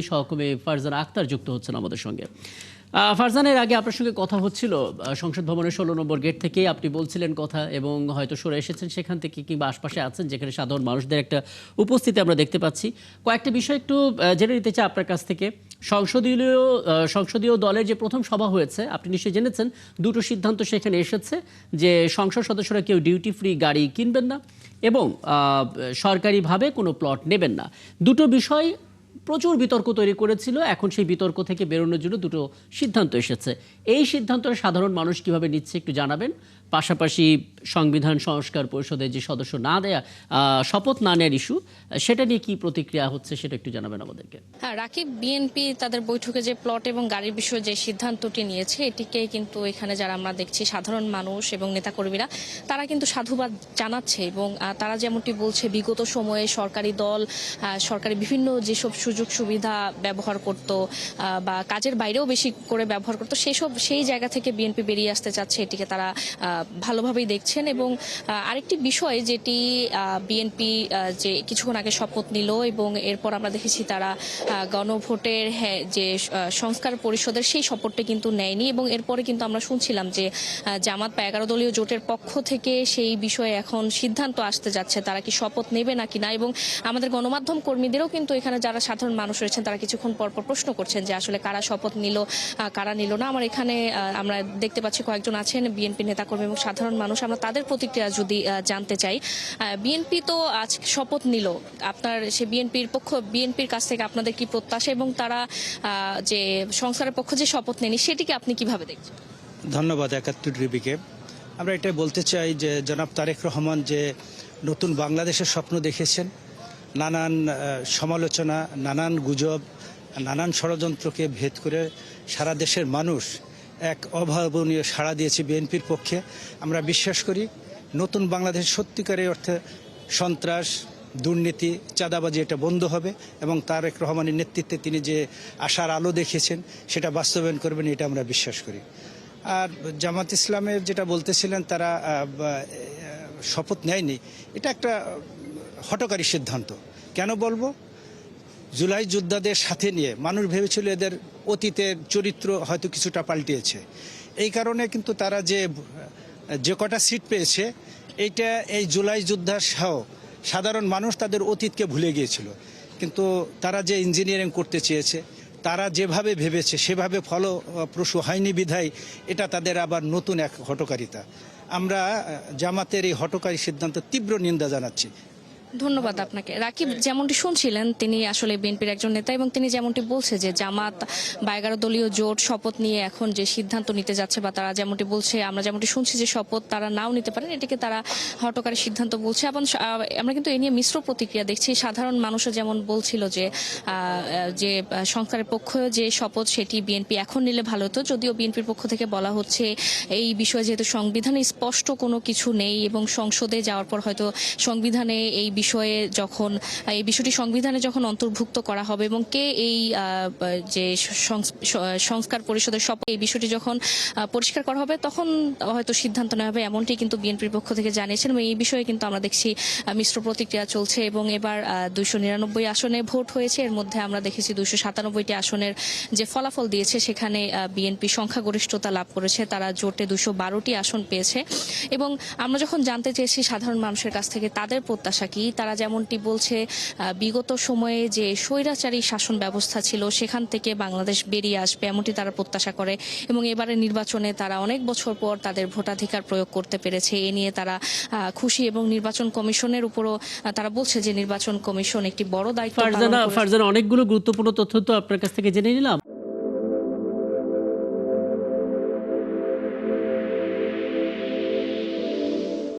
সহকর্মী ফারজানা আক্তার যুক্ত হচ্ছেন আমাদের সঙ্গে। ফারজানের আগে আপনার সঙ্গে কথা হচ্ছিল সংসদ ভবনের ১৬ নম্বর গেট থেকে, আপনি বলছিলেন কথা এবং হয়তো সরে এসেছেন সেখান থেকে কিংবা আশপাশে আছেন যেখানে সাধারণ মানুষদের একটা উপস্থিতি আমরা দেখতে পাচ্ছি। কয়েকটা বিষয় একটু জেনে নিতে চাই আপনার কাছ থেকে। সংসদীয় দলের যে প্রথম সভা হয়েছে, আপনি নিশ্চয়ই জেনেছেন দুটো সিদ্ধান্ত সেখানে এসেছে, যে সংসদ সদস্যরা কেউ ডিউটি ফ্রি গাড়ি কিনবেন না এবং সরকারিভাবে কোনো প্লট নেবেন না। দুটো বিষয় প্রচুর বিতর্ক তৈরি করেছিল। এখন সেই বিতর্ক থেকে বেরোনোর জন্য দুটো সিদ্ধান্ত এসেছে। এই সিদ্ধান্তটা সাধারণ মানুষ কিভাবে নিচ্ছে একটু জানাবেন। পাশাপাশি সংবিধান সংস্কার পরিষদের যে সদস্য না দেয়া, শপথ না নেওয়ার ইস্যু, সেটা নিয়ে কি প্রতিক্রিয়া হচ্ছে সেটা একটু জানাবেন আমাদেরকে। হ্যাঁ, রাকিব, বিএনপি তাদের বৈঠকে যে প্লট এবং গাড়ির বিষয়ে যে সিদ্ধান্তটি নিয়েছে, এটিকে কিন্তু এখানে যারা আমরা দেখছি সাধারণ মানুষ এবং নেতাকর্মীরা, তারা কিন্তু সাধুবাদ জানাচ্ছে এবং তারা যেমনটি বলছে বিগত সময়ে সরকারি দল সরকারি বিভিন্ন যেসব সুযোগ সুবিধা ব্যবহার করত বা কাজের বাইরেও বেশি করে ব্যবহার করতো, সেই জায়গা থেকে বিএনপি বেরিয়ে আসতে চাচ্ছে। এটিকে তারা ভালোভাবেই দেখছেন। এবং আরেকটি বিষয় যেটি বিএনপি যে কিছুক্ষণ আগে শপথ নিল এবং এরপর আমরা দেখেছি তারা গণভোটের যে সংস্কার পরিষদের সেই শপথটা কিন্তু নেয়নি এবং এরপরে কিন্তু আমরা শুনছিলাম যে জামাত বা 11 দলীয় জোটের পক্ষ থেকে সেই বিষয়ে এখন সিদ্ধান্ত আসতে যাচ্ছে তারা কি শপথ নেবে নাকি না। এবং আমাদের গণমাধ্যম কর্মীদেরও কিন্তু এখানে যারা সাধারণ মানুষ রয়েছেন তারা কিছুক্ষণ পরপর প্রশ্ন করছেন যে আসলে কারা শপথ নিল কারা নিল না। আমার এখানে আমরা দেখতে পাচ্ছি কয়েকজন আছেন বিএনপি নেতাকর্মী এবং সাধারণ মানুষ, আমরা তাদের প্রতিক্রিয়া যদি জানতে চাই। বিএনপি তো আজ শপথ নিল, আপনার সে বিএনপির কাছ থেকে আপনাদের কি প্রত্যাশা এবং তারা যে সংস্কারের পক্ষ যে শপথ নেনি সেটিকে আপনি কিভাবে দেখছেন? ধন্যবাদ ৭১ টিভিকে। আমরা এটাই বলতে চাই যে জনাব তারেক রহমান যে নতুন বাংলাদেশের স্বপ্ন দেখেছেন, নানান সমালোচনা, নানান গুজব, নানান ষড়যন্ত্রকে ভেদ করে সারা দেশের মানুষ এক অভাবনীয় সাড়া দিয়েছে বিএনপির পক্ষে। আমরা বিশ্বাস করি নতুন বাংলাদেশ সত্যিকারের অর্থে সন্ত্রাস, দুর্নীতি, চাঁদাবাজি এটা বন্ধ হবে এবং তারেক রহমানের নেতৃত্বে তিনি যে আশার আলো দেখিয়েছেন সেটা বাস্তবায়ন করবেন, এটা আমরা বিশ্বাস করি। আর জামাত ইসলামের যেটা বলতেছিলেন তারা শপথ নেয়নি, এটা একটা হঠকারী সিদ্ধান্ত। কেন বলবো? জুলাই যোদ্ধাদের সাথে নিয়ে মানুষ ভেবেছিল এদের অতীতের চরিত্র হয়তো কিছুটা পাল্টিয়েছে, এই কারণে কিন্তু তারা যে কটা সিট পেয়েছে এইটা এই জুলাই যোদ্ধার সহ সাধারণ মানুষ তাদের অতীতকে ভুলে গিয়েছিল। কিন্তু তারা যে ইঞ্জিনিয়ারিং করতে চেয়েছে, তারা যেভাবে ভেবেছে সেভাবে ফলপ্রসূ হয়নি বিধায় এটা তাদের আবার নতুন এক হঠকারিতা। আমরা জামাতের এই হঠকারী সিদ্ধান্ত তীব্র নিন্দা জানাচ্ছি। ধন্যবাদ আপনাকে। রাকিব, যেমনটি শুনছিলেন তিনি আসলে বিএনপির একজন নেতা এবং তিনি যেমনটি বলছে যে জামাত বা 11 দলীয় জোট শপথ নিয়ে এখন যে সিদ্ধান্ত নিতে যাচ্ছে বা তারা যেমনটি বলছে, আমরা যেমনটি শুনছি যে শপথ তারা নাও নিতে পারেন, এটাকে তারা হঠকারী সিদ্ধান্ত বলছে। এবং আমরা কিন্তু এ নিয়ে মিশ্র প্রতিক্রিয়া দেখছি। সাধারণ মানুষও যেমন বলছিল যে সংস্কারের পক্ষ যে শপথ সেটি বিএনপি এখন নিলে ভালো হতো, যদিও বিএনপির পক্ষ থেকে বলা হচ্ছে এই বিষয়ে যেহেতু সংবিধানে স্পষ্ট কোনো কিছু নেই এবং সংসদে যাওয়ার পর হয়তো সংবিধানে এই বিষয়টি সংবিধানে যখন অন্তর্ভুক্ত করা হবে এবং কে এই যে সংস্কার পরিষদের শপথ এই বিষয়টি যখন পরিষ্কার করা হবে তখন হয়তো সিদ্ধান্ত নেওয়া হবে, এমনটি কিন্তু বিএনপির পক্ষ থেকে জানিয়েছেন। এবং এই বিষয়ে কিন্তু আমরা দেখছি মিশ্র প্রতিক্রিয়া চলছে এবং এবার 299 আসনে ভোট হয়েছে, এর মধ্যে আমরা দেখেছি 297টি আসনের যে ফলাফল দিয়েছে সেখানে বিএনপি সংখ্যাগরিষ্ঠতা লাভ করেছে, তারা জোটে 212টি আসন পেয়েছে। এবং আমরা যখন জানতে চেয়েছি সাধারণ মানুষের কাছ থেকে তাদের প্রত্যাশা কি, তারা যেমনটি বলছে বিগত সময়ে যে স্বৈরাচারী শাসন ব্যবস্থা ছিল সেখান থেকে বাংলাদেশ বেরিয়ে আসবে এমনটি তারা প্রত্যাশা করে এবং এবারে নির্বাচনে তারা অনেক বছর পর তাদের ভোটাধিকার প্রয়োগ করতে পেরেছে, এ নিয়ে তারা খুশি। এবং নির্বাচন কমিশনের উপরও তারা বলছে যে নির্বাচন কমিশন একটি বড় দায়িত্ব পালন করে। ফারজানা, অনেকগুলো গুরুত্বপূর্ণ তথ্য তো আপনার কাছ থেকে জেনে নিলাম।